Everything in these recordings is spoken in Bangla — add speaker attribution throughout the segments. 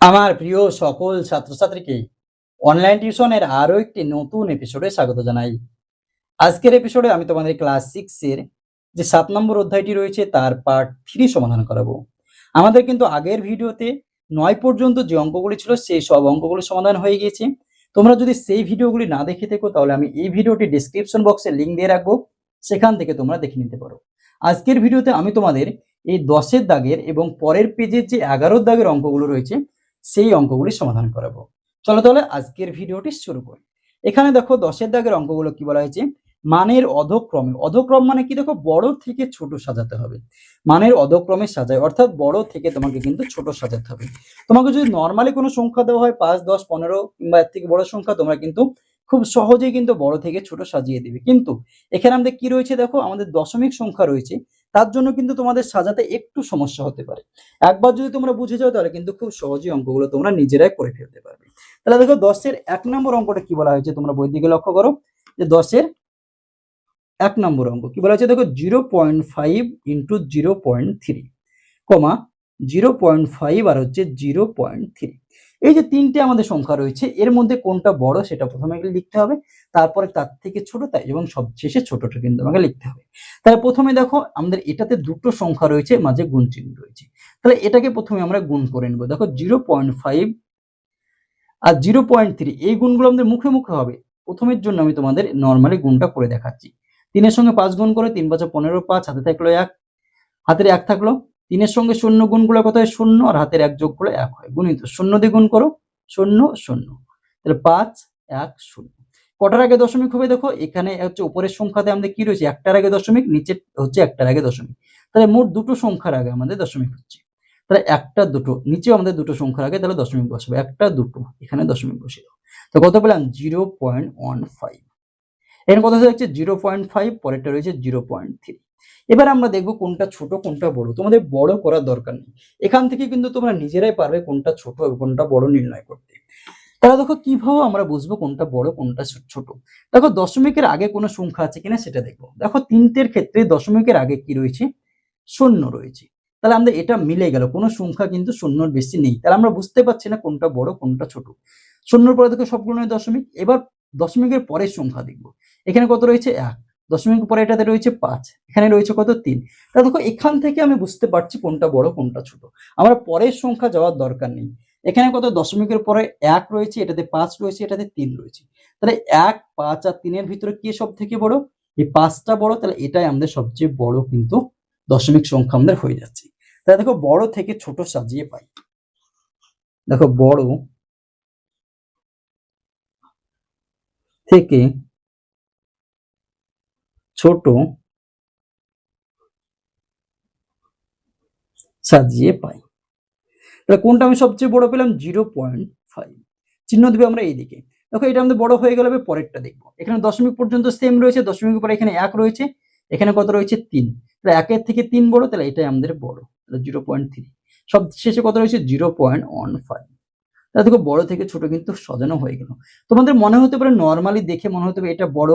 Speaker 1: আমার প্রিয় সকল ছাত্রছাত্রীকে অনলাইন টিউশনের আরো একটি নতুন এপিসোডে স্বাগত জানাই। আজকের এপিসোডে আমি তোমাদের ক্লাস 6 এর যে 7 নম্বর অধ্যায়টি রয়েছে তার পার্ট 3 সমাধান করাবো। আমাদের কিন্তু আগের ভিডিওতে 9 পর্যন্ত যে অঙ্কগুলি ছিল সেই সব অঙ্কগুলো সমাধান হয়ে গিয়েছে। তোমরা যদি সেই ভিডিওগুলি না দেখে থাকো তাহলে আমি এই ভিডিওটি ডেসক্রিপশন বক্সে লিংক দিয়ে রাখবো, সেখান থেকে তোমরা দেখে নিতে পারো। আজকের ভিডিওতে আমি তোমাদের এই 10 এর দাগের এবং পরের পেজের যে 11 দাগের অঙ্কগুলো রয়েছে সেই অঙ্কগুলি সমাধান করাবো। চলো তাহলে আজকের ভিডিওটি শুরু করি। এখানে দেখো 10 দাগের অঙ্কগুলো কি বলা হয়েছে, মানের অধক্রমে। অধক্রম মানে কি, দেখো বড় থেকে ছোট সাজাতে হবে। মানের অধক্রমে সাজায়, অর্থাৎ বড় থেকে তোমাকে কিন্তু ছোট সাজাতে হবে। তোমাকে যদি নর্মালি কোনো সংখ্যা দেওয়া হয় 5, 10, 15 কিংবা এর থেকে বড় সংখ্যা, তোমরা কিন্তু খুব সহজেই কিন্তু বড় থেকে ছোট সাজিয়ে দিবে। কিন্তু এখানে আমাদের কি রয়েছে, দেখো আমাদের দশমিক সংখ্যা রয়েছে, তার জন্য কিন্তু তোমাদের সাজাতে একটু সমস্যা হতে পারে। একবার যদি তোমরা বুঝে যাও তাহলে কিন্তু খুব সহজেই অঙ্কগুলো তোমরা নিজেরাই করে ফেলতে পারবে। তাহলে দেখো 10 1 নম্বর অঙ্কটা কি বলা হয়েছে, তোমরা বই দিকে লক্ষ্য করো যে 10 1 নম্বর অঙ্ক কি বলা হয়েছে, দেখো 0.5 ইন্টু 0.3 কমা 0.5 আর হচ্ছে 0.3। এই যে তিনটে আমাদের সংখ্যা রয়েছে, এর মধ্যে কোনটা বড় সেটা প্রথমে লিখতে হবে, তারপরে তার থেকে ছোট তাই এবং সবশেষে ছোটটা কিন্তু আমাকে লিখতে হবে। তাহলে প্রথমে দেখো আমাদের এটাতে দুটো সংখ্যা রয়েছে, মাঝে গুণ চিহ্ন রয়েছে, তাহলে এটাকে প্রথমে আমরা গুণ করে নেব। দেখো 0.5 আর 0.3 এই গুণগুলো আমাদের মুখে মুখে হবে। প্রথমের জন্য আমি তোমাদের নর্মালি গুণটা করে দেখাচ্ছি। 3 এর সঙ্গে 5 গুণ করে 3 5 15, 5 হাতে থাকলো 1, হাতের 1 থাকলো। 3 এর সঙ্গে 0 গুণ করলে কত হয় 0, আর হাতের 1 যোগ করলে 1 হয়, গুণিত 0 দিয়ে গুণ করো 0 0, তাহলে 5 1 0। কটার আগে দশমিক হবে, দেখো এখানে হচ্ছে উপরের সংখ্যাতে আমাদের কি রয়েছে, একটার আগে দশমিক, নিচে হচ্ছে একটার আগে দশমিক, তাহলে মোট দুটো সংখ্যার আগে আমাদের দশমিক হচ্ছে। তাহলে একটা দুটো নিচেও আমাদের দুটো সংখ্যার আগে তাহলে দশমিক বসাবো, একটা দুটো এখানে দশমিক বসিয়ে দাও। তো কত পেলাম 0.15। এখানে কত হচ্ছে 0.5, পরেরটা রয়েছে 0.3। এবার আমরা দেখবো কোনটা ছোট কোনটা বড়, তোমাদের বড় করার দরকার নেই, এখান থেকে কিন্তু তোমরা নিজেরাই পারবে কোনটা ছোট এবং কোনটা বড় নির্ণয় করতে। তাহলে দেখো কিভাবে আমরা বুঝবো কোনটা বড় কোনটা ছোট। দেখো দশমিকের আগে কোনো সংখ্যা আছে কিনা সেটা দেখবো। দেখো তিনটের ক্ষেত্রে দশমিকের আগে কি রয়েছে, শূন্য রয়েছে, তাহলে আমাদের এটা মিলে গেল, কোনো সংখ্যা কিন্তু শূন্যর বেশি নেই, তাহলে আমরা বুঝতে পারছি না কোনটা বড় কোনটা ছোট। শূন্যর পরে দেখো সবগুলো দশমিক। এবার দশমিকের পরের সংখ্যা দেখবো, এখানে কত রয়েছে 1, দশমিকের পরে এটাতে রয়েছে 5, এখানে রয়েছে কত 3। তাহলে দেখো এখান থেকে আমি বুঝতে পারছি কোনটা বড় কোনটা ছোট, আমরা পরের সংখ্যা যাওয়ার দরকার নেই। এখানে কত দশমিকের পরে 1 রয়েছে, এটাতে 5 রয়েছে, এটাতে 3 রয়েছে, তাহলে 1, 5 আর 3 এর ভিতরে কি সব থেকে বড়, এই 5টা বড়, তাহলে এটাই আমাদের সবচেয়ে বড় কিন্তু দশমিক সংখ্যা আমাদের হয়ে যাচ্ছে। তাহলে দেখো বড় থেকে ছোট সাজিয়ে পাই। দেখো বড় থেকে ছোট সাজিয়ে পাই। তাহলে কোনটা আমি সবচেয়ে বড় পেলাম 0.5, চিহ্ন দিবে আমরা এইদিকে। দেখো এটা আমাদের বড় হয়ে গেল, পরেরটা দেখবো। এখানে দশমিক পর্যন্ত সেম রয়েছে, দশমিকের পরে এখানে 1 রয়েছে, এখানে কত রয়েছে 3, তাহলে 1 থেকে 3 বড়, তাহলে এটাই আমাদের বড়, তাহলে 0.3। সব শেষে কত রয়েছে 0.15। তাহলে দেখো বড় থেকে ছোট কিন্তু সাজানো হয়ে গেল। তোমাদের মনে হতে পারে নর্মালি দেখে মনে হতে পারে এটা বড়,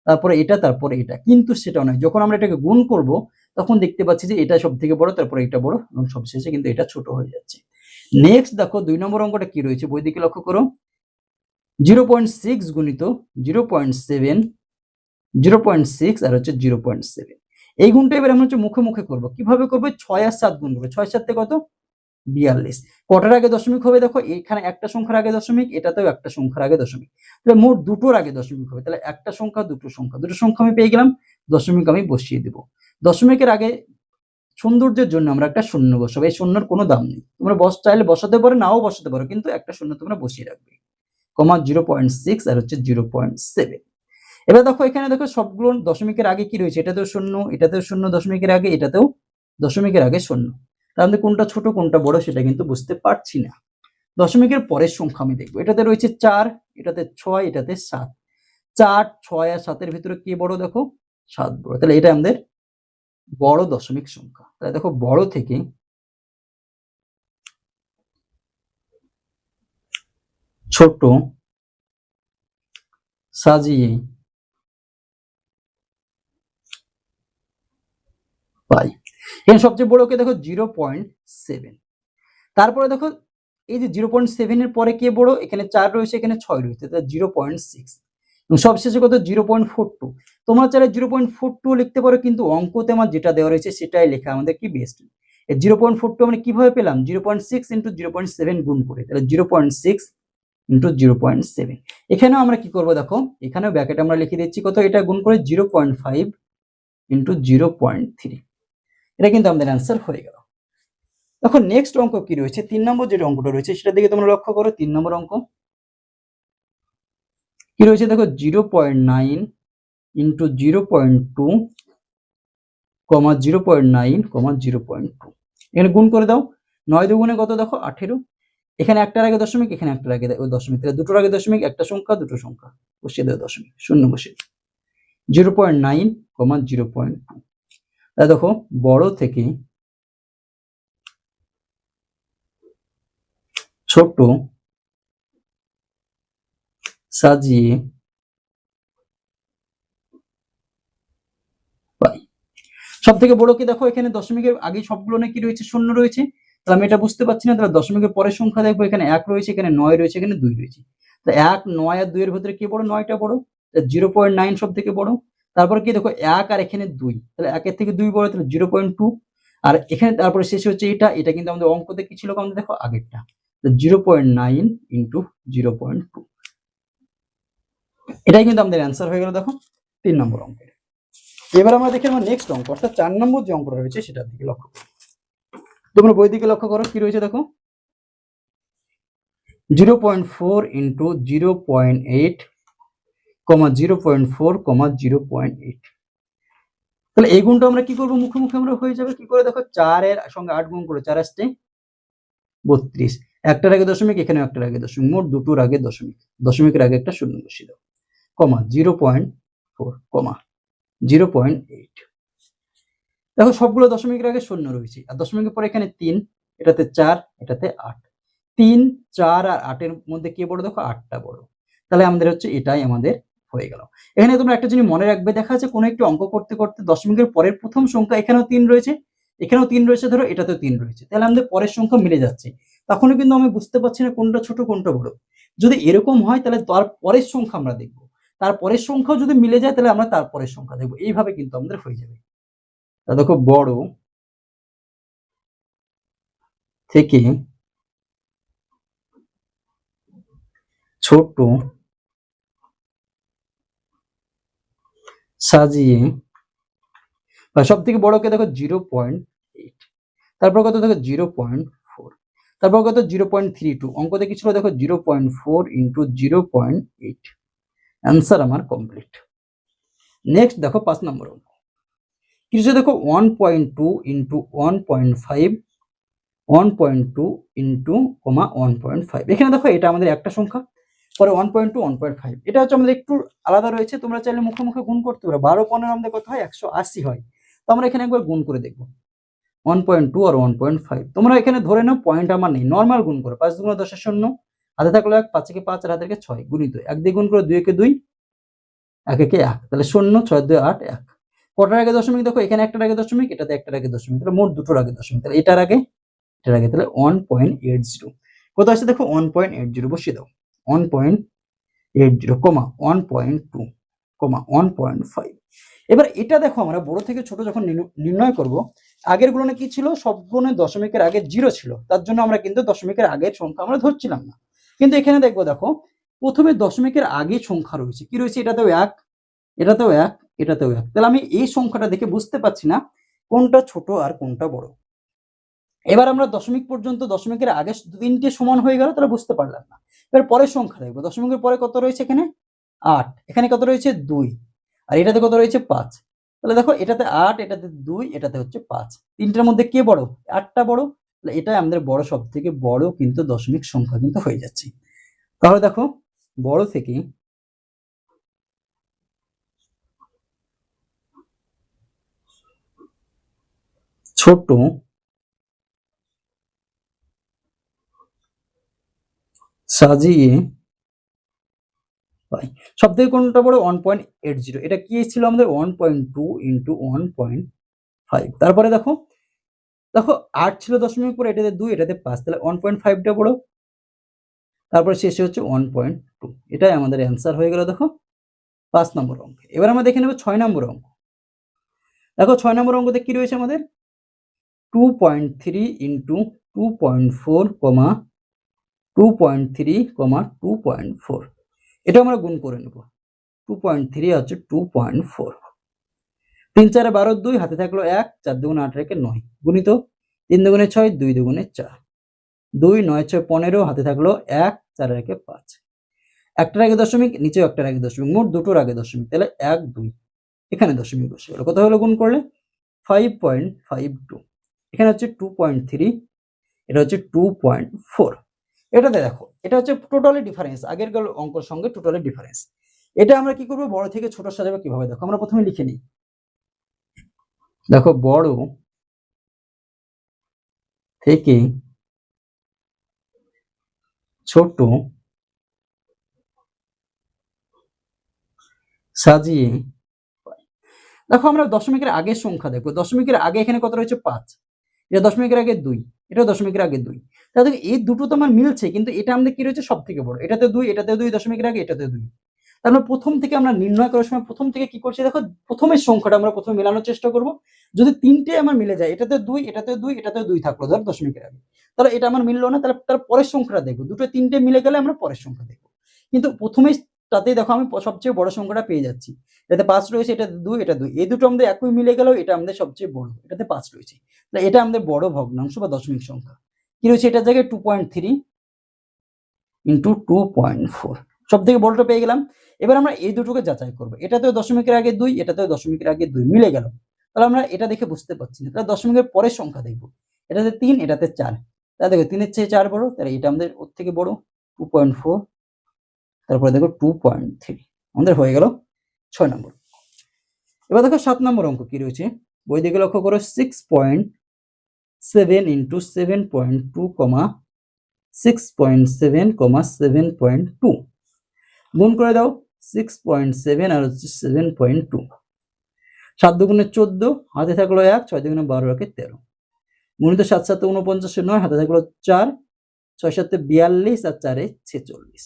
Speaker 1: তারপরে এটা, তারপরে এটা, কিন্তু সেটাও নয়। যখন আমরা এটাকে গুণ করব তখন দেখতে পাচ্ছি যে এটা সব থেকে বড়, তারপরে এটা বড় এবং সবশেষে কিন্তু এটা ছোট হয়ে যাচ্ছে। নেক্সট দেখো 2 নম্বর অঙ্কটা কি রয়েছে, বই দিকে লক্ষ্য করো। 0.6 গুণিত 0.7, 0.6 আর হচ্ছে 0.7। এই গুণটা এবার আমরা হচ্ছে মুখে মুখে করবো। কিভাবে করবো, 6 আর 7 গুণ করবো, 6 7 কত 42। কটার আগে দশমিক হবে, দেখো এখানে একটা সংখ্যার আগে দশমিক, এটাতেও একটা সংখ্যার আগে দশমিক, তাহলে মোট দুটোর আগে দশমিক হবে। তাহলে একটা সংখ্যা দুটো সংখ্যা, দুটো সংখ্যা আমি পেয়ে গেলাম, দশমিক আমি বসিয়ে দেব। দশমিকের আগে সৌন্দর্যের জন্য আমরা একটা শূন্য বসাবো, এই শূন্যর কোনো দাম নেই, তোমরা চাইলে বসাতে পারো নাও বসাতে পারো, কিন্তু একটা শূন্য তোমরা বসিয়ে রাখবে, কমা 0.6 আর হচ্ছে 0.7। এবার দেখো এখানে দেখো সবগুলো দশমিকের আগে কি রয়েছে, এটাতেও শূন্য, এটাতেও শূন্য, দশমিকের আগে, এটাতেও দশমিকের আগে শূন্য। তাহলে কোনটা ছোট কোনটা বড় সেটা কিন্তু বুঝতে পারছি না। দশমিকের পরের সংখ্যা আমি দেখবো, এটাতে রয়েছে 4, এটাতে 6, এটাতে 7। 4, 6 আর 7 এর ভিতরে কি বড়, দেখো 7 বড়, তাহলে এটা আমাদের বড় দশমিক সংখ্যা। তাহলে দেখো বড় থেকে ছোট সাজিয়ে পাই। এখানে সবচেয়ে বড়কে দেখো 0.7। তারপরে দেখো এই যে 0.7 এর পরে কে বড়, এখানে 4 রয়েছে, এখানে 6 রয়েছে, তাহলে 0.6 এবং সবশেষে কত 0.42। তোমরা চাইলে 0.42 লিখতে পারো, কিন্তু অঙ্কতে আমার যেটা দেওয়া রয়েছে সেটাই লেখা আমাদের কি বেস্ট। এই 0.42 আমরা কিভাবে পেলাম, 0.6 ইন্টু 0.7 গুণ করে, তাহলে 0.6 ইন্টু 0.7। এখানেও আমরা কি করবো দেখো, এখানেও ব্র্যাকেট আমরা লিখে দিচ্ছি কত, এটা গুণ করে 0.5 ইন্টু 0.3। এটা কিন্তু আমাদের অ্যান্সার হয়ে গেল। দেখো নেক্সট অঙ্ক কি রয়েছে, 3 নম্বর যে অঙ্কটা রয়েছে সেটা দিকে তোমরা লক্ষ্য করো। 3 নম্বর অঙ্ক কি রয়েছে দেখো, 0.9 ইন্টু 0.2 কমা 0.9 কমা 0.2। এখানে গুণ করে দাও, 9 দুগুণে কত দেখো 18। এখানে একটার আগে দশমিক, এখানে একটার আগে দশমিক, তাহলে দুটোর আগে দশমিক, একটা সংখ্যা দুটো সংখ্যা বসিয়ে দেওয়া, দশমিক শূন্য বসিয়ে 0.9 কমা 0.2। তাহলে দেখো বড় থেকে ছোট সাজিয়ে পাই। সব থেকে বড় কি দেখো, এখানে দশমিকের আগে সবগুলো কি রয়েছে, শূন্য রয়েছে, তাহলে আমি এটা বুঝতে পারছি না। তাহলে দশমিকের পরের সংখ্যা দেখবো, এখানে 1 রয়েছে, এখানে 9 রয়েছে, এখানে 2 রয়েছে। তাহলে 1, 9 আর 2 এর ভিতরে কি বড়, 9টা বড়। 0.9 সব থেকে বড়। তারপর কি দেখো 1 আর এখানে 2, তাহলে 1 এর থেকে 2 বড়, তাহলে 0.2। আর এখানে তারপরে শেষে হচ্ছে এটা কিন্তু আমাদের অঙ্কতে কি ছিল, আমাদের দেখো আগেরটা 0.9 ইন্টু 0.2। এটাই কিন্তু আমাদের অ্যান্সার হয়ে গেল দেখো 3 নম্বর অঙ্কের। এবার আমরা দেখি আমার নেক্সট অঙ্ক, অর্থাৎ 4 নম্বর যে অঙ্কটা রয়েছে সেটার দিকে লক্ষ্য করো। তোমরা বই দিকে লক্ষ্য করো, কি রয়েছে দেখো, 0.4 ইন্টু 0.8 কমা 0.4 কমা 0.8। তাহলে এই গুণটা আমরা কি করবো, মুখে মুখে আমরা হয়ে যাবে। কি করে দেখো, 4 এর সঙ্গে 8 গুণ করে, 4 আসছে 32, একটার আগে দশমিক, এখানে একটার আগে দশমিক, মোট দুটোর আগে দশমিক, দশমিকের আগে একটা শূন্য বসিয়ে দাও, কমা 0.4 কমা 0.8। দেখো সবগুলো দশমিকের আগে শূন্য রয়েছে, আর দশমিকের পরে এখানে 3, এটাতে 4, এটাতে 8। 3, 4 আর 8 এর মধ্যে কে বড় দেখো, 8টা বড়। তাহলে আমাদের হচ্ছে এটাই আমাদের হয়ে গেল। এখানে তোমরা একটা জিনিস মনে রাখবে, দেখা যাচ্ছে কোনো একটি অঙ্ক করতে করতে দশমিকের পরের প্রথম সংখ্যা, এখানেও 3 রয়েছে, এখানেও 3 রয়েছে, ধরো এটাতেও 3 রয়েছে, তাহলে আমাদের পরের সংখ্যা মিলে যাচ্ছে। তখনও কিন্তু আমি বুঝতে পারছি না কোনটা ছোট কোনটা বড়। যদি এরকম হয় তাহলে তার পরের সংখ্যা আমরা দেখবো, তার পরের সংখ্যাও যদি মিলে যায় তাহলে আমরা তার পরের সংখ্যা দেখবো, এইভাবে কিন্তু আমাদের হয়ে যাবে। তা দেখো বড় থেকে ছোট সাজিয়ে, বা সব থেকে বড়কে দেখো 0.8, তারপর কত দেখো 0.4, তারপর কত 0.32, অঙ্কতে কি ছিল দেখো 0.4 ইন্টু 0.8। অ্যান্সার আমার কমপ্লিট। নেক্সট দেখো 5 নম্বর অঙ্ক, কিছু দেখো 1.2 ইন্টু 1.5, 1.2 ইন্টু কমা 1.5। এখানে দেখো এটা আমাদের একটা সংখ্যা, পরে 1.2, 1.5, এটা হচ্ছে আমাদের একটু আলাদা রয়েছে। তোমরা চাইলে মুখে মুখে গুণ করতে পারো, 12, 15 আমাদের কত হয়, 180 হয়। তো আমরা এখানে একবার গুণ করে দেখবো, 1.2 আর 1.5। তোমরা এখানে ধরে নাও পয়েন্ট আমার নেই, নর্মাল গুণ করো, 5 দুগুণ 10 শূন্য, হাতে থাকলো 1, 5 একে 5 আর হাতে 6 গুণিত 1 দিয়ে গুণ করো, 2 একে 2, 1 একে 1, তাহলে 0, 6 2 8 1। কটার আগে দশমিক দেখো, এখানে একটার আগে দশমিক, এটাতে একটার আগে দশমিক, তাহলে মোট দুটোর আগে দশমিক, তাহলে এটার আগে তাহলে 1.80। কত আসছে দেখো 1.80, বসিয়ে দাও 1.80 কমা 1.2 কমা 1.5। এবার এটা দেখো আমরা বড় থেকে ছোট যখন নির্ণয় করব, আগের গুলো কি ছিল, সবগুলো দশমিকের আগে 0 ছিল, তার জন্য আমরা কিন্তু দশমিকের আগের সংখ্যা আমরা ধরছিলাম না। কিন্তু এখানে দেখবো দেখো প্রথমে দশমিকের আগে সংখ্যা রয়েছে, কি রয়েছে, এটাতেও 1, এটাতেও 1, এটাতেও 1, তাহলে আমি এই সংখ্যাটা দেখে বুঝতে পারছি না কোনটা ছোট আর কোনটা বড়। এবার আমরা দশমিক পর্যন্ত, দশমিকের আগে 3টে সমান হয়ে গেল, তাহলে বুঝতে পারলাম না। এবার পরের সংখ্যা দেখবো, দশমিকের পরে কত রয়েছে, এখানে 8, এখানে কত রয়েছে 2, আর এটাতে কত রয়েছে 5। তাহলে দেখো এটাতে 8, এটাতে 2, এটাতে হচ্ছে 5, তিনটার মধ্যে কে বড়, 8টা বড়। তাহলে এটাই আমাদের বড়, সব থেকে বড় কিন্তু দশমিক সংখ্যা কিন্তু হয়ে যাচ্ছে। তাহলে দেখো বড় থেকে ছোট সাজিয়ে পাই। সব থেকে কোনটা বড়, 1.80, এটা কি ছিল আমাদের 1.2 ইন্টু 1.5। তারপরে দেখো দেখো 8 ছিল দশমিক পরে, এটাতে 2, এটাতে 5, তাহলে 1.5টা বড়, তারপর শেষে হচ্ছে 1.2। এটাই আমাদের অ্যান্সার হয়ে গেল দেখো 5 নম্বর অঙ্ক। এবার আমরা দেখে নেব 6 নম্বর অঙ্ক। দেখো 6 নম্বর অঙ্কতে কি রয়েছে আমাদের 2.3 ইন্টু 2.4 কমা 2.3 কমা 2.4। এটা আমরা গুণ করে নেব। 2.3 হচ্ছে 2.4, 3 4 12 2 হাতে থাকলো 1, 4 দুগুণে 8 রেখে 9 গুণিত 3 দুগুণে 6, 2 দুগুণে 4, 2 9 6 15 হাতে থাকলো 1, 4 রেখে 5, একটার আগে দশমিক, নিচেও একটার আগে দশমিক, মোট দুটোর আগে দশমিক, তাহলে 1 2 এখানে দশমিক বসে গেল। কত হলো গুণ করলে 5.52। এখানে হচ্ছে 2.3, এটা হচ্ছে 2.4। এটাতে দেখো এটা হচ্ছে টোটালি ডিফারেন্স, আগের অঙ্কের সঙ্গে টোটালি ডিফারেন্স। এটা আমরা কি করবো, বড় থেকে ছোট সাজাবো কিভাবে দেখো, আমরা প্রথমে লিখে নিই। দেখো বড় থেকে ছোট সাজিয়ে, দেখো আমরা দশমিকের আগের সংখ্যা দেখবো। দশমিকের আগে এখানে কত রয়েছে 5, এটা দশমিকের আগে 2, এটা দশমিকের আগে 2। তাহলে এই দুটো তো আমার মিলছে, কিন্তু এটা আমাদের কি রয়েছে সব থেকে বড়, এটাতে 2, এটাতে 2, দশমিকের আগে এটাতে 2। তাহলে প্রথম থেকে আমরা নির্ণয় করার সময় প্রথম থেকে কি করছি দেখো, প্রথমের সংখ্যাটা আমরা প্রথমে মেলানোর চেষ্টা করব। যদি তিনটে আমার মিলে যায়, এটাতে 2, এটাতে 2, এটাতে 2 থাকলো ধর দশমিকের আগে, তাহলে এটা আমার মিললো না, তাহলে তার পরের সংখ্যাটা দেখবো। দুটো তিনটে মিলে গেলে আমরা পরের সংখ্যা দেখবো। কিন্তু প্রথমেই তাতেই দেখো আমি সবচেয়ে বড় সংখ্যাটা পেয়ে যাচ্ছি, এটাতে 5 রয়েছে, এটাতে 2, এটা 2, এই দুটো আমাদের একই মিলে গেলেও এটা আমাদের সবচেয়ে বড়, এটাতে 5 রয়েছে, তাহলে এটা আমাদের বড় ভগ্নাংশ বা দশমিক সংখ্যা। কি রয়েছে এটার জায়গায় 2.3 ইন্টু 2.4, সব থেকে বড়টা পেয়ে গেলাম। এবার আমরা এই দুটোকে যাচাই করবো, এটাতেও দশমিকের আগে 2, এটাতেও দশমিকের আগে 2 মিলে গেল, তাহলে আমরা এটা দেখে বুঝতে পারছি না, তাহলে দশমিকের পরের সংখ্যা দেখবো, এটাতে 3, এটাতে 4, তাহলে দেখো 3 এর চেয়ে 4 বড়, তাহলে এটা আমাদের ওর থেকে বড় 2.4, তারপরে দেখো 2.3, আমাদের হয়ে গেল 6 নম্বর। এবার দেখো 7 নম্বর অঙ্ক কি রয়েছে, বই দিকে লক্ষ্য করো 6.7 ইন্টু 7.2 কমা 6.7 কমা 7.2 গুণ করে দাও। 6.7 আর হচ্ছে 7.2, 7 দুগুণে 14, হাতে থাকলো 1, 6 দুগুণে 12 একে 13, গুণিত 7 7 49 9, হাতে থাকলো 4, 6 7 42 আর 4 46,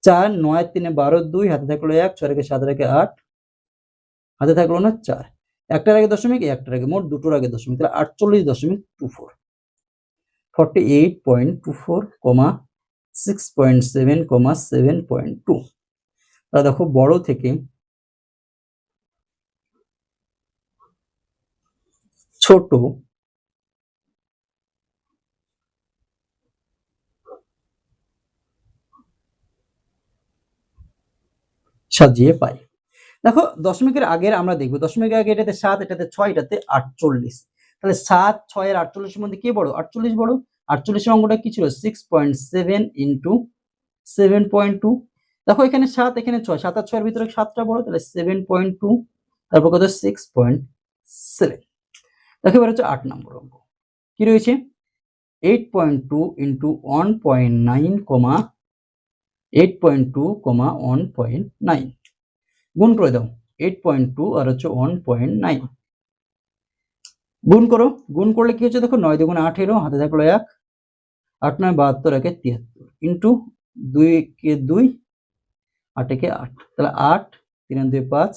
Speaker 1: 4 9 3 12 2, হাতে থাকলো 1, 6 রেখে 7 রেখে 8, হাতে থাকলো না 4, একটার আগে দশমিক, একটার আগে, মোট দুটোর আগে দশমিক, তাহলে 48.24, 48.24 কমা 6.7 কমা 7.2। তাহলে দেখো বড় থেকে ছোট সাজিয়ে পাই। দেখো দশমিকের আগের আমরা দেখবো, দশমিকের আগে এটাতে 7, এটাতে 6, এটাতে 48, তাহলে 7 6 এর 48 এর মধ্যে কে বড়, 48 বড়। 48 এর অঙ্কটা কি ছিল 6.7 ইন্টু 7.2, দেখো এখানে 7 এখানে 6, 7 আর 6 এর ভিতরে 7টা বড়, তাহলে 7.2, তারপর কত 6.7। দেখো এবার হচ্ছে 8 নম্বর অঙ্ক কি রয়েছে 8.2 ইন্টু 1.9 কমা 8.2 কমা 1.9 গুণ করে দাও। 8.2 আর হচ্ছে 1.9 গুণ করো, গুণ করলে কি হচ্ছে দেখো 9 দুগুণে 18, হাতে থাকলো 1, 8 9 72 একে 73 ইন্টু 2 কে 2, 8 একে 8, তাহলে 8 3 2 5,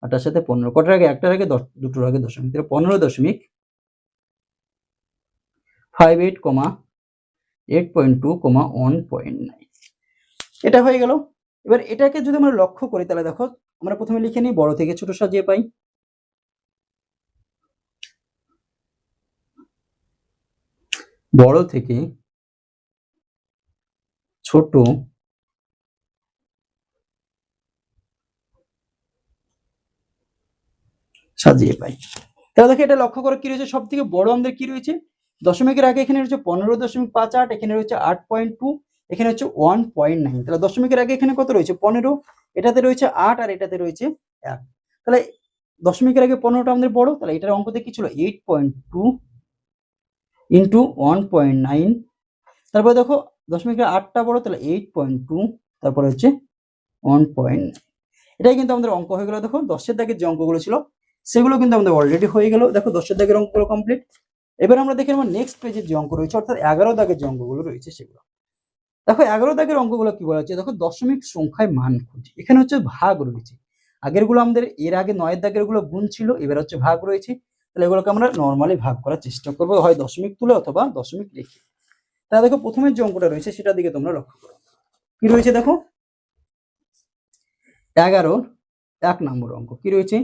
Speaker 1: 8 এর সাথে 15, কটার আগে, একটার আগে, দুটোর আগে দশমিক, তাহলে 15.58 কমা 8.2 কমা 1.9, এটা হয়ে গেল। এবার এটাকে যদি আমরা লক্ষ্য করি, তাহলে দেখো আমরা প্রথমে লিখে নিই বড় থেকে ছোট সাজিয়ে পাই। বড় থেকে ছোট সাজিয়ে পাই। তাহলে দেখো এটা লক্ষ্য করে কি রয়েছে, সব থেকে বড় আমাদের কি রয়েছে, দশমিকের আগে এখানে রয়েছে 15.58, এখানে রয়েছে 8.2, এখানে হচ্ছে 1.9, তাহলে দশমিকের আগে এখানে কত রয়েছে 15, এটাতে রয়েছে 8 আর এটাতে রয়েছে 1, তাহলে দশমিকের আগে 15টা আমাদের বড়, তাহলে এটার অঙ্কতে কি ছিল 8.2 ইন্টু 1.9, তারপরে দেখো দশমিকের 8টা বড়, তাহলে 8.2, তারপরে হচ্ছে 1.9, এটাই কিন্তু আমাদের অঙ্ক হয়ে গেল। দেখো 10এর দাগের যে অঙ্কগুলো ছিল সেগুলো কিন্তু আমাদের অলরেডি হয়ে গেল। দেখো 10এর দাগের অঙ্কগুলো কমপ্লিট। এবার আমরা দেখে নেব নেক্সট পেজের যে অঙ্ক রয়েছে, অর্থাৎ 11 দাগের যে অঙ্কগুলো রয়েছে সেগুলো। দেখো 11 দাগের অঙ্কগুলো কি বলা হচ্ছে, দেখো দশমিক সংখ্যায় মান খুঁজি। এখানে হচ্ছে ভাগ রয়েছে, আগের গুলো আমাদের এর আগে 9 দাগের গুলো গুণ ছিল, এবার হচ্ছে ভাগ রয়েছে। তাহলে এগুলোকে আমরা নর্মালি ভাগ করার চেষ্টা করবো, হয় দশমিক তুলে অথবা দশমিক রেখে। তাহলে দেখো প্রথমের যে অঙ্কটা রয়েছে সেটার দিকে তোমরা লক্ষ্য করো, কি রয়েছে দেখো 11 1 নম্বর অঙ্ক কি রয়েছে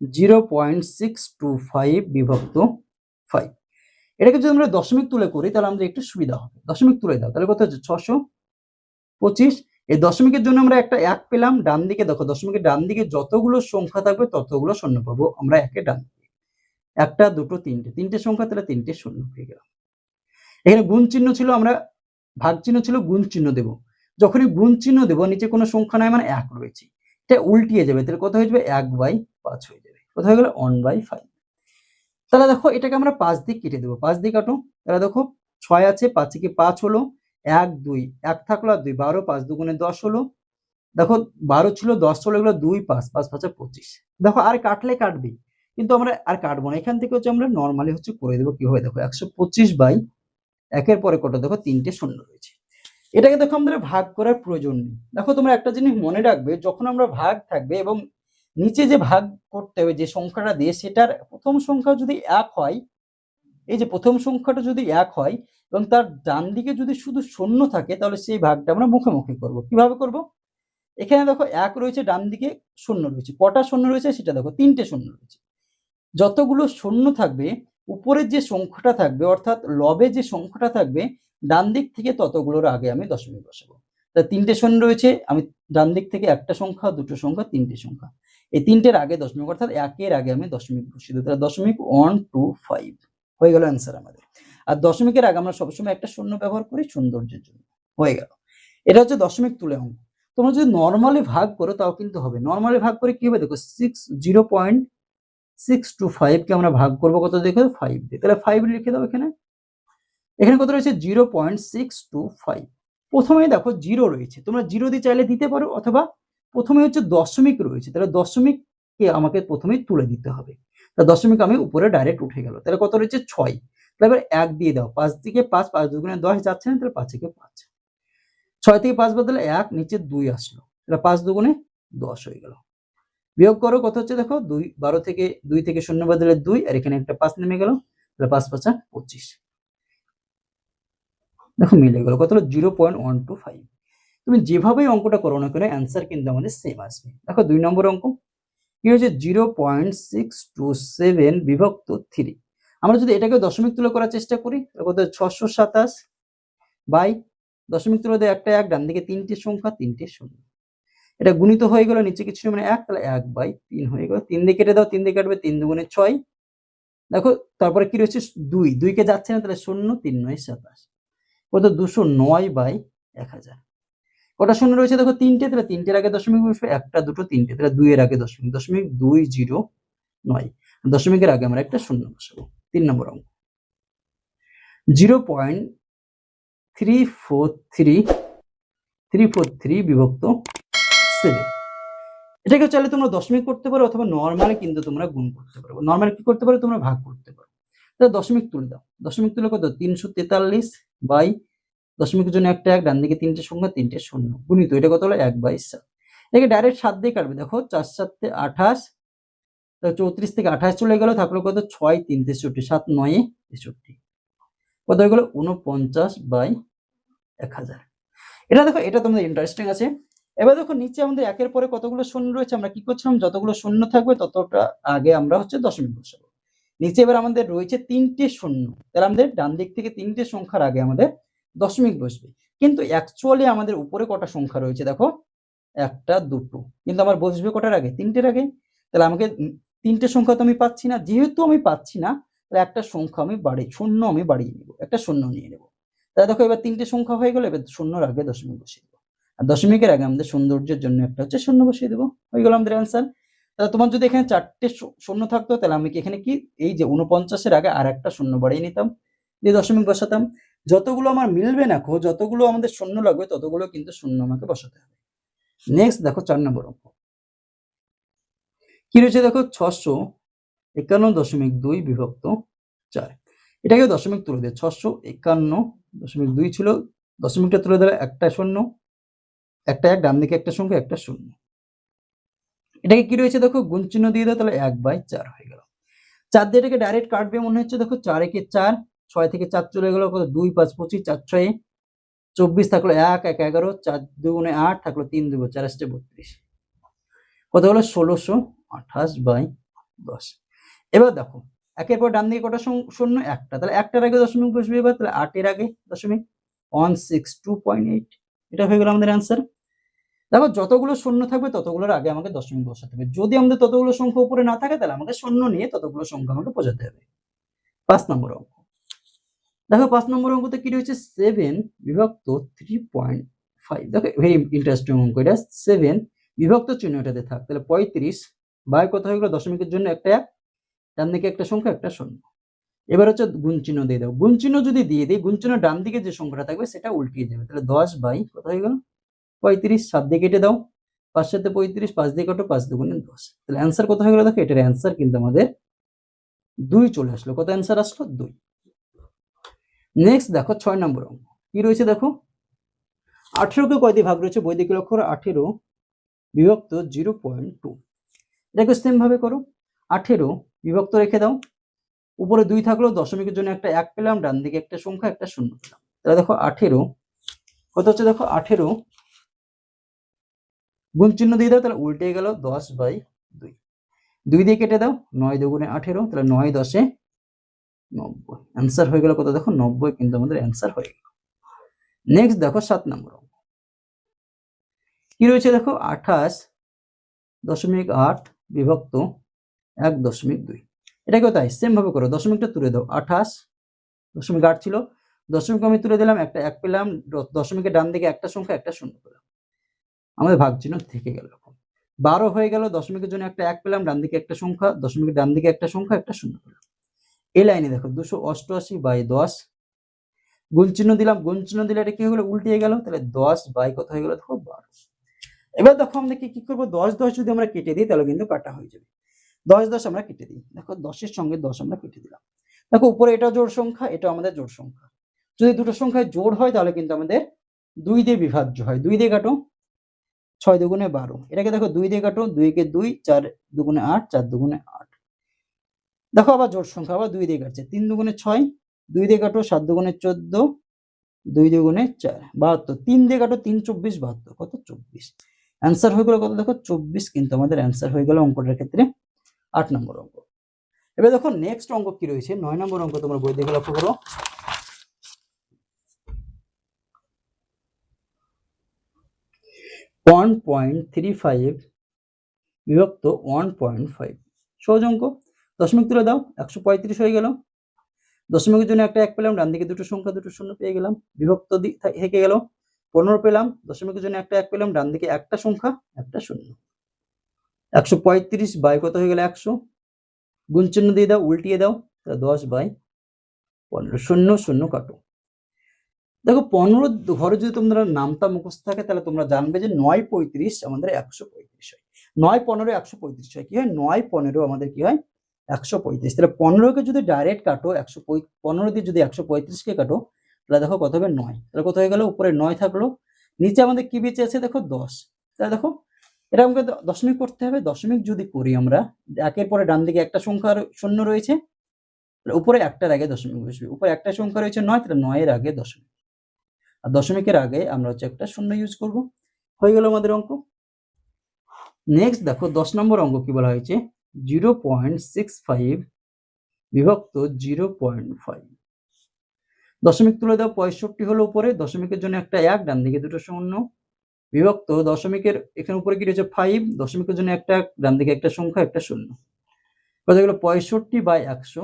Speaker 1: 0.625 বিভক্ত 5। এটাকে যদি আমরা দশমিক তুলে করি তাহলে আমাদের একটু সুবিধা হবে, দশমিক তুলে দাও তাহলে কত হচ্ছে 625। এই দশমিকের জন্য আমরা একটা 1 পেলাম, ডান দিকে দেখো দশমিকের ডান দিকে যতগুলো সংখ্যা থাকবে ততগুলো শূন্য পাবো আমরা একের ডান দিকে, একটা দুটো তিনটে সংখ্যা, তাহলে তিনটে শূন্য পেয়ে গেলাম। এখানে গুণ চিহ্ন ছিল, আমরা ভাগ চিহ্ন ছিল, গুণ চিহ্ন দেব। যখনই গুণ চিহ্ন দেব নিচে কোনো সংখ্যা নাই মানে 1 রয়েছে, এটা উল্টিয়ে যাবে, তাহলে কত হয়ে যাবে 1/5 হয়ে যাবে, কত হয়ে গেল 1/5। তাহলে দেখো এটাকে আমরা 5 দিয়ে কেটে দেবো, 5 দিয়ে কাটো, তাহলে দেখো 6 আছে, 5 থেকে 5 হলো, 1 2 1 থাকলো আর 2 12, 5 দুগুণে 10 হলো। দেখো 12 ছিল 10 হলো, এগুলো 2 5 5 5 25। দেখো আর কাটলে কাটবে, কিন্তু আমরা আর কাটবো না, এখান থেকে হচ্ছে আমরা নর্মালি হচ্ছে করে দেবো কিভাবে, দেখো 125 একের পরে কত দেখো তিনটে শূন্য রয়েছে। এটাকে দেখো আমাদের ভাগ করার প্রয়োজন নেই। দেখো তোমরা একটা জিনিস মনে রাখবে, যখন আমরা ভাগ থাকবে এবং নিচে যে ভাগ করতে হবে যে সংখ্যাটা দিয়ে, সেটার প্রথম সংখ্যা যদি 1 হয়, এই যে প্রথম সংখ্যাটা যদি 1 হয় এবং তার ডান দিকে যদি শুধু শূন্য থাকে, তাহলে সেই ভাগটা আমরা মুখে মুখে করব। কিভাবে করব, এখানে দেখো 1 রয়েছে, ডান দিকে শূন্য রয়েছে, কটা শূন্য রয়েছে সেটা দেখো, তিনটে শূন্য রয়েছে। যতগুলো শূন্য থাকবে উপরের যে সংখ্যাটা থাকবে, অর্থাৎ লবে যে সংখ্যাটা থাকবে ডান দিক থেকে ততগুলোর আগে আমি দশমিক বসাবো। তা তিনটে শূন্য রয়েছে, আমি ডান দিক থেকে একটা সংখ্যা, দুটো সংখ্যা, তিনটে সংখ্যা, এই তিনটের আগে দশমিক, অর্থাৎ একের আগে আমি দশমিক বসিয়ে দেবো। তাহলে 0.125 হয়ে গেল অ্যান্সার আমাদের। আর দশমিকের আগে আমরা সবসময় একটা শূন্য ব্যবহার করি সৌন্দর্যের জন্য, হয়ে গেল। এটা হচ্ছে দশমিক তুলে অঙ্ক। তোমরা যদি নর্মালি ভাগ করো তাও কিন্তু হবে, নর্মালি ভাগ করে কি হবে দেখো 0.625 কে আমরা ভাগ করবো কত দেখো 5 দিয়ে, তাহলে 5 লিখে দাও এখানে। এখানে কত রয়েছে 0.625। প্রথমেই দেখো 0 রয়েছে, তোমরা 0 দিয়ে চাইলে দিতে পারো, অথবা প্রথমে হচ্ছে দশমিক রয়েছে, তাহলে দশমিককে আমাকে প্রথমেই তুলে দিতে হবে। তা দশমিক আমি উপরে ডাইরেক্ট উঠে গেল, তাহলে কত রয়েছে 6। তাহলে এবার 1 দিয়ে দাও, 5 থেকে 5, 5 দুগুণে 10 যাচ্ছে না, তাহলে 5 থেকে 5, 6 থেকে 5 বদলে 1, নিচে 2 আসলো, তাহলে 5 দুগুণে 10 হয়ে গেল। বিয়োগ করো কত হচ্ছে দেখো 2, 12 থেকে 2 থেকে 0 বদলে 2, আর এখানে একটা 5 নেমে গেল, তাহলে 5 5 25। দেখো মিলে গেল, কত হলো 0.125। তুমি যেভাবেই অঙ্কটা করো না কেন অ্যান্সার কিন্তু আমাদের সেম আসবে। দেখো 2 নম্বর অঙ্ক কি হচ্ছে 0.627 বিভক্ত 3। আমরা যদি এটাকে দশমিক তুলে করার চেষ্টা করি কত 627 বাই দশমিক তুলে দেয় একটা 1, ডান দিকে তিনটে সংখ্যা, তিনটে শূন্য, এটা গুণিত হয়ে গেল, নিচে কিছু মানে 1, তাহলে 1/3 হয়ে গেল। 3 দিয়ে কেটে দাও, 3 দিয়ে কাটবে, 3 দুগুণে 6। দেখো তারপরে কি রয়েছে 2, 2 কে যাচ্ছে না, তাহলে 0, 3 9 27, কত 209/1000। কটা শূন্য রয়েছে দেখো তিনটে, তাহলে তিনটের আগে দশমিক বসবে, একটা দুটো তিনটে, তাহলে 2 এর আগে দশমিক, 209, দশমিকের আগে আমরা একটা শূন্য বসাবো। 3 নম্বর অঙ্ক 0.343 বিভক্ত 7। এটাকে চাইলে তোমরা দশমিক করতে পারো, অথবা নর্মালি কিন্তু তোমরা গুণ করতে পারো। নর্মালি কি করতে পারো, তোমরা ভাগ করতে পারো। তাহলে দশমিক তুলে দাও, দশমিক তুলে কত 343 বাই দশমিকের জন্য একটা 1, ডান দিকে তিনটে সংখ্যা, তিনটে শূন্য, গুণিত এটা কত হলো 1/7। এটাকে ডাইরেক্ট 7 দিয়ে কাটবে, দেখো 4 7 28, 34 থেকে 28 চলে গেল, থাকলো কত 6 3 63, 7 9 63, কত হয়ে গেল 49/1000। এটা দেখো, এটা তোমাদের ইন্টারেস্টিং আছে। এবার দেখো নিচে আমাদের একের পরে কতগুলো শূন্য রয়েছে, আমরা কি করছিলাম যতগুলো শূন্য থাকবে ততটা আগে আমরা হচ্ছে দশমিক বসাবো। নিচে এবার আমাদের রয়েছে তিনটে শূন্য, তাহলে আমাদের ডান দিক থেকে তিনটে সংখ্যার আগে আমাদের দশমিক বসবে। কিন্তু অ্যাকচুয়ালি আমাদের উপরে কটা সংখ্যা রয়েছে দেখো, একটা দুটো, কিন্তু আমার বসবে কটার আগে, তিনটের আগে। তাহলে আমাকে তিনটে সংখ্যা তো আমি পাচ্ছি না, যেহেতু আমি পাচ্ছি না তাহলে একটা সংখ্যা আমি শূন্য আমি বাড়িয়ে নেবো, একটা শূন্য নিয়ে নেবো। তাহলে দেখো এবার তিনটে সংখ্যা হয়ে গেল, এবার শূন্যর আগে দশমিক বসিয়ে দেবো, আর দশমিকের আগে আমাদের সৌন্দর্যের জন্য একটা হচ্ছে শূন্য বসিয়ে দেবো, হয়ে গেল আমাদের অ্যান্সার। তাহলে তোমার যদি এখানে 4টে শূন্য থাকতো, তাহলে আমি কি এখানে কি এই যে 49-এর আগে আর একটা শূন্য বাড়িয়ে নিতাম, দিয়ে দশমিক বসাতাম। যতগুলো আমার মিলবে না, যতগুলো আমাদের শূন্য লাগবে ততগুলো কিন্তু শূন্য আমাকে বসাতে হবে। নেক্সট দেখো 4 নম্বর অঙ্ক কি রয়েছে দেখো 651.2 বিভক্ত 4। এটাকে দশমিক তুলে দেয়, 651.2 ছিল দশমিকটা তুলে দিলে একটা শূন্য, একটা এক, ডান দিকে একটা সংখ্যা, একটা শূন্য। এটাকে কি রয়েছে দেখো, গুণ চিহ্ন দিয়ে দাও, তাহলে 1/4 হয়ে গেল। 4 দিয়ে এটাকে ডাইরেক্ট কাটবে মনে হচ্ছে, দেখো 4 একে 4, 6 থেকে 4 চলে গেল, কত 2 5 25, 4 6 24 থাকলো 1 1 11, 4 2 8 থাকলো 3 2 4 8 32, কত হলো 1628/10। এবার দেখো একের পর ডান দিকে কটা শূন্য, একটা, তাহলে একটার আগে দশমিক বসবে এবার, তাহলে 8 এর আগে দশমিক 162.8, এটা হয়ে গেল আমাদের অ্যান্সার। দেখো যতগুলো শূন্য থাকবে ততগুলোর আগে আমাকে দশমিক বসাতে হবে, যদি আমাদের ততগুলো সংখ্যা উপরে না থাকে তাহলে আমাকে শূন্য নিয়ে ততগুলো সংখ্যা আমাকে বোঝাতে হবে। 5 নম্বর অঙ্ক, দেখো 5 নম্বর অঙ্কতে কি রয়েছে, 7 বিভক্ত 3.5। দেখো ভেরি ইন্টারেস্টিং অঙ্ক এটা। 7 বিভক্ত চিহ্ন এটাতে থাক, তাহলে 35 বাই কত হয়ে গেল, দশমিকের জন্য একটা এক, ডান দিকে একটা সংখ্যা, একটা শূন্য। এবার হচ্ছে গুণ চিহ্ন দিয়ে দাও, গুণ চিহ্ন যদি দিয়ে দিই, গুণ চিহ্ন ডান দিকে যে সংখ্যাটা থাকবে সেটা উল্টিয়ে যাবে, তাহলে 10 বাই কত হয়ে গেল 35, 7 দিয়ে কেটে দাও, 5 7 35, 5 দিয়ে কাটো, 5 দুগুণে 10, তাহলে অ্যান্সার কত হয়ে গেল, দেখো এটার অ্যান্সার কিন্তু আমাদের 2 চলে আসলো। কত অ্যান্সার আসলো, 2। নেক্সট দেখো 6 নম্বর অঙ্ক কি রয়েছে, দেখো 18 কে কয় দিয়ে ভাগ রয়েছে, বৈদিক অক্ষর 18 বিভক্ত 0.2, এটাকে সেম ভাবে করো, 18 বিভক্ত রেখে দাও, উপরে 2 থাকলো, দশমিকের জন্য একটা 1 পেলাম, ডান দিকে একটা সংখ্যা, একটা শূন্য পেলাম, তাহলে দেখো 18 কত হচ্ছে, দেখো 18 গুণ চিহ্ন দিয়ে দাও, তাহলে উল্টে গেল 10/2, 2 দিয়ে কেটে দাও, 9 দুগুণে 18, তাহলে 9 10 এ 90, অ্যান্সার হয়ে গেল কত, দেখো 90 কিন্তু আমাদের অ্যান্সার হয়ে গেল। নেক্সট দেখো 7 নম্বর অঙ্ক কি রয়েছে, দেখো 28.8 বিভক্ত 1.2, এটাকেও তাই সেম ভাবে করো, দশমিকটা তুলে দাও, 28.8 ছিল, দশমিক আমি তুলে দিলাম, একটা 1 পেলাম, দশমিকের ডান দিকে একটা সংখ্যা, একটা শূন্য পেলাম, আমাদের ভাগ চিহ্ন থেকে গেল। 12 হয়ে গেল, দশমিকের জন্য একটা 1 পেলাম, ডান দিকে একটা সংখ্যা, দশমিকের ডান দিকে একটা সংখ্যা, একটা শূন্য পেলাম। এই লাইনে দেখো 288/10, গুণ চিহ্ন দিলাম, গুণ চিহ্ন দিলে এটা কি হয়ে গেল, উল্টিয়ে গেল, তাহলে 10 বাই কত হয়ে গেল, দেখো 12। এবার দেখো আমরা কি করবো, 10 10 যদি আমরা কেটে দিই তাহলে কিন্তু কাটা হয়ে যাবে, 10 10 আমরা কেটে দিই, দেখো 10 এর সঙ্গে 10 আমরা কেটে দিলাম, দেখো উপরে এটা জোড় সংখ্যা, এটা আমাদের জোড় সংখ্যা, যদি দুটো সংখ্যায় জোড় হয় তাহলে কিন্তু আমাদের 2 দিয়ে বিভাজ্য হয়, 2 দিয়ে কাটো, 6 দুগুণে 12, এটাকে দেখো 2 দিয়ে কাটো, 2 কে 2, 4 দুগুণে 8, 4 দুগুণে 8, দেখো আবার জোড় সংখ্যা, আবার 2 দিয়ে কাটছে, 3 দুগুণে 6, 2 দিয়ে কাটো, 7 দুগুণে 14, 2 দুগুণে 4 72, 3 দিয়ে কাটো, 3 24 72, কত 24, অ্যান্সার হয়ে গেল কত, দেখো 24 কিন্তু আমাদের অ্যান্সার হয়ে গেল অঙ্কটার ক্ষেত্রে 8 নম্বর অঙ্ক। এবার দেখো নেক্সট অঙ্ক কি রয়েছে, 9 নম্বর অঙ্ক, তোমরা বই দেখে লক্ষ্য করো, 1.35 বিভক্ত 1.5, সহজ অঙ্ক, দশমিক তুলে দাও, 135 হয়ে গেল, দশমিকের জন্য একটা 1 পেলাম, ডান দিকে দুটো সংখ্যা, দুটো শূন্য পেয়ে গেলাম, বিভক্ত থেকে গেল, 15 পেলাম, দশমিকের জন্য একটা 1 পেলাম, ডান দিকে একটা সংখ্যা, একটা শূন্য, 135 বাই কত হয়ে গেল 100, গুণ চিহ্ন দিয়ে দাও, উল্টিয়ে দাও, 10/15, শূন্য শূন্য কাটো, দেখো 15 ঘরে যদি তোমরা নামটা মুখস্থ থাকে তাহলে তোমরা জানবে যে 9 35 আমাদের 135 হয়, 9 15 135 হয়, কি হয় 9 15 আমাদের কি হয় 135, তাহলে 15 কে যদি ডাইরেক্ট কাটো, 115 দিয়ে যদি 135 কে কাটো তাহলে দেখো কত হবে 9, তাহলে কত হয়ে গেল, উপরে 9 থাকলো, নিচে আমাদের কি বেঁচে আছে, দেখো 10, তাহলে দেখো এটা আমাকে দশমিক করতে হবে, দশমিক যদি করি আমরা, একের পরে ডান দিকে একটা সংখ্যার শূন্য রয়েছে, উপরে একটার আগে দশমিক বসবে, উপরে একটা সংখ্যা রয়েছে 9, তাহলে 9 এর আগে দশমিক, আর দশমিকের আগে আমরা হচ্ছে একটা শূন্য ইউজ করব, হয়ে গেল আমাদের অঙ্ক। নেক্সট দেখো 10 নম্বর অঙ্ক কি বলা হয়েছে, 0.65 বিভক্ত 0.5, দশমিক তুলে দাও, 65 হলো উপরে, দশমিকের জন্য একটা 1, ডান দিকে দুটো শূন্য, বিভক্ত দশমিকের এখানে উপরে কি রয়েছে 5, দশমিকের জন্য একটা, ডান দিকে একটা সংখ্যা, একটা শূন্য, কত গেল 65/100,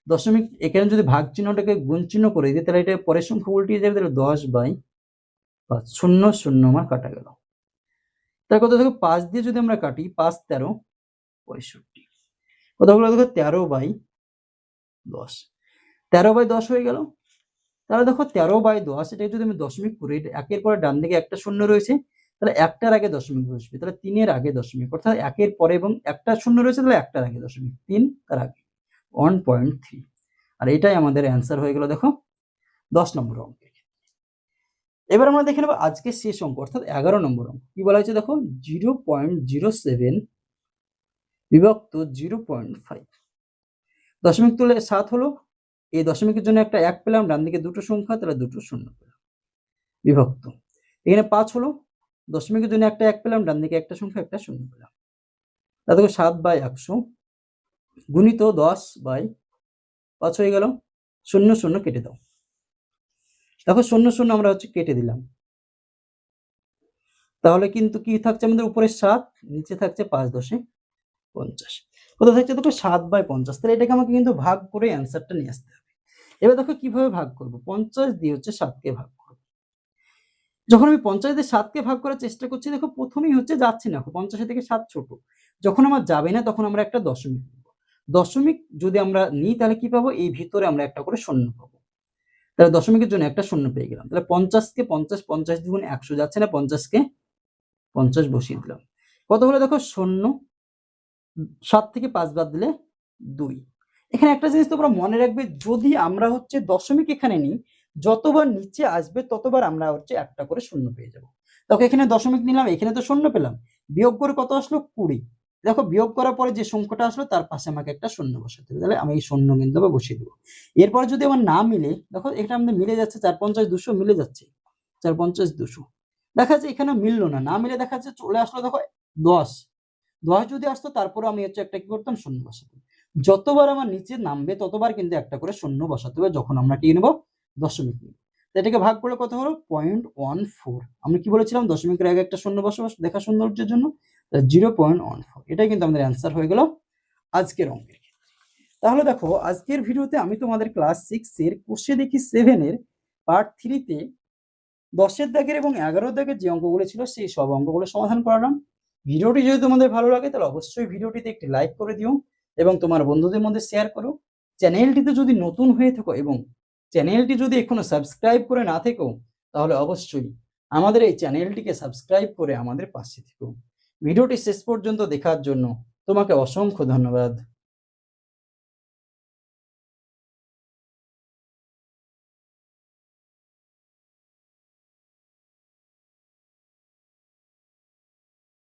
Speaker 1: দশমিক এখানে যদি ভাগ চিহ্নটাকে গুণ চিহ্ন করে দিই তাহলে এটা পরের সংখ্যা উল্টিয়ে যাবে, তাহলে 10/5, শূন্য শূন্য আমার কাটা গেল, তার কত দেখো 5 দিয়ে যদি আমরা কাটি, 5 13 65, কত হলো দেখো 13/10, 13/10 হয়ে গেল, তাহলে দেখো 13/10, এটা যদি আমি দশমিক করি, একের পরে ডান দিকে একটা শূন্য রয়েছে, তাহলে একটার আগে দশমিক বসবে, তাহলে 3 এর আগে দশমিক, অর্থাৎ একের পরে এবং একটা শূন্য রয়েছে, তাহলে একটার আগে দশমিক, 3 তার আগে 1.3, আর এটাই আমাদের অ্যান্সার হয়ে গেল দেখো 10 নম্বর অঙ্কে। এবার আমরা দেখে নেবো আজকের শেষ অঙ্ক অর্থাৎ 11 নম্বর অঙ্ক। কি বলা হয়েছে দেখো, 0.07 বিভক্ত 0.5। দশমিক তুলে 7 হলো, এই দশমিকের জন্য একটা 1 পেলাম, ডান দিকে দুটো সংখ্যা, তাহলে দুটো শূন্য পেলাম, বিভক্ত। এখানে 5 হলো, দশমিকের জন্য একটা 1 পেলাম, ডান দিকে একটা সংখ্যা, একটা শূন্য পেলাম। তা দেখো 7/100 গুণিত 10/5 হয়ে গেল। 0 0 কেটে দাও। দেখো 0 0 আমরা কেটে দিলাম, তাহলে কিন্তু কি থাকছে আমাদের উপরে 7, নিচে থাকছে 5 10 50। কত থাকছে দেখো 7/50। তাহলে এটাকে আমাকে কিন্তু ভাগ করে অ্যান্সারটা নিয়ে আসতে হবে। এবার দেখো কিভাবে ভাগ করব, 50 দিয়ে 7কে ভাগ করব। যখন আমি 50 দিয়ে 7কে ভাগ করার চেষ্টা করছি, দেখো প্রথমেই যাচ্ছে না, 50 থেকে 7 ছোট, যখন আমার যাবে না তখন আমরা একটা দশমিক নেব। দশমিক যদি আমরা নিই তাহলে কি পাবো, এই ভিতরে আমরা একটা করে শূন্য পাবো। তাহলে দশমিকের জন্য একটা শূন্য পেয়ে গেলাম। তাহলে 50কে 50, 50 দ্বিগুণ 100 যাচ্ছে না, 50কে 50 বসিয়ে দিলাম। কত হলো দেখো 0, 7 থেকে 5 বাদ দিলে 2। এখানে একটা জিনিস তোমরা মনে রাখবে, যদি আমরা দশমিক এখানে নিই, যতবার নিচে আসবে ততবার আমরা একটা করে শূন্য পেয়ে যাব। দেখো এখানে দশমিক নিলাম, এখানে তো শূন্য পেলাম, বিয়োগ করে কত আসলো 20। দেখো বিয়োগ করার পরে যে সংখ্যাটা আসলো তার পাশে আমাকে একটা শূন্য বসাতে হবে, তাহলে আমি এই শূন্য কিন্তু বসিয়ে দেবো। এরপর যদি আমার না মিলে, দেখো এটা আমাদের মিলে যাচ্ছে, 4 50 200 মিলে যাচ্ছে, 4 50 200। দেখা যাচ্ছে এখানে মিললো না, না মিলে দেখা যাচ্ছে চলে আসলো দেখো 10 যদি আসতো, তারপরে আমি একটা কি করতাম, শূন্য বসাতাম। যতবার আমার নিচে নামবে ততবার কিন্তু একটা করে শূন্য বসাতে হবে, যখন আমরা কি নেব, দশমিক নেব। এটাকে ভাগ করলে কত হলো 0.14। আমরা কি বলেছিলাম, দশমিকের আগে একটা শূন্য বসাবো দেখা সৌন্দর্যের জন্য, 0.14। এটাই কিন্তু আমাদের অ্যান্সার হয়ে গেল আজকের অঙ্কের ক্ষেত্রে। তাহলে দেখো আজকের ভিডিওতে আমি তোমাদের ক্লাস 6 এর কোষে দেখি 7 এর পার্ট 3 তে 10 দাগের এবং 11 দাগের যে অঙ্কগুলো ছিল সেই সব অঙ্কগুলো সমাধান করালাম। ভিডিওটি যদি তোমাদের ভালো লাগে তাহলে অবশ্যই ভিডিওটিতে একটি লাইক করে দিও এবং তোমার বন্ধুদের মধ্যে শেয়ার করো। চ্যানেলটিতে যদি নতুন হয়ে থাকো এবং চ্যানেলটি যদি এখনো সাবস্ক্রাইব করে না থেকো, তাহলে অবশ্যই আমাদের এই চ্যানেলটিকে সাবস্ক্রাইব করে আমাদের পাশে থেকো। ভিডিওটি শেষ পর্যন্ত দেখার জন্য তোমাকে অসংখ্য ধন্যবাদ।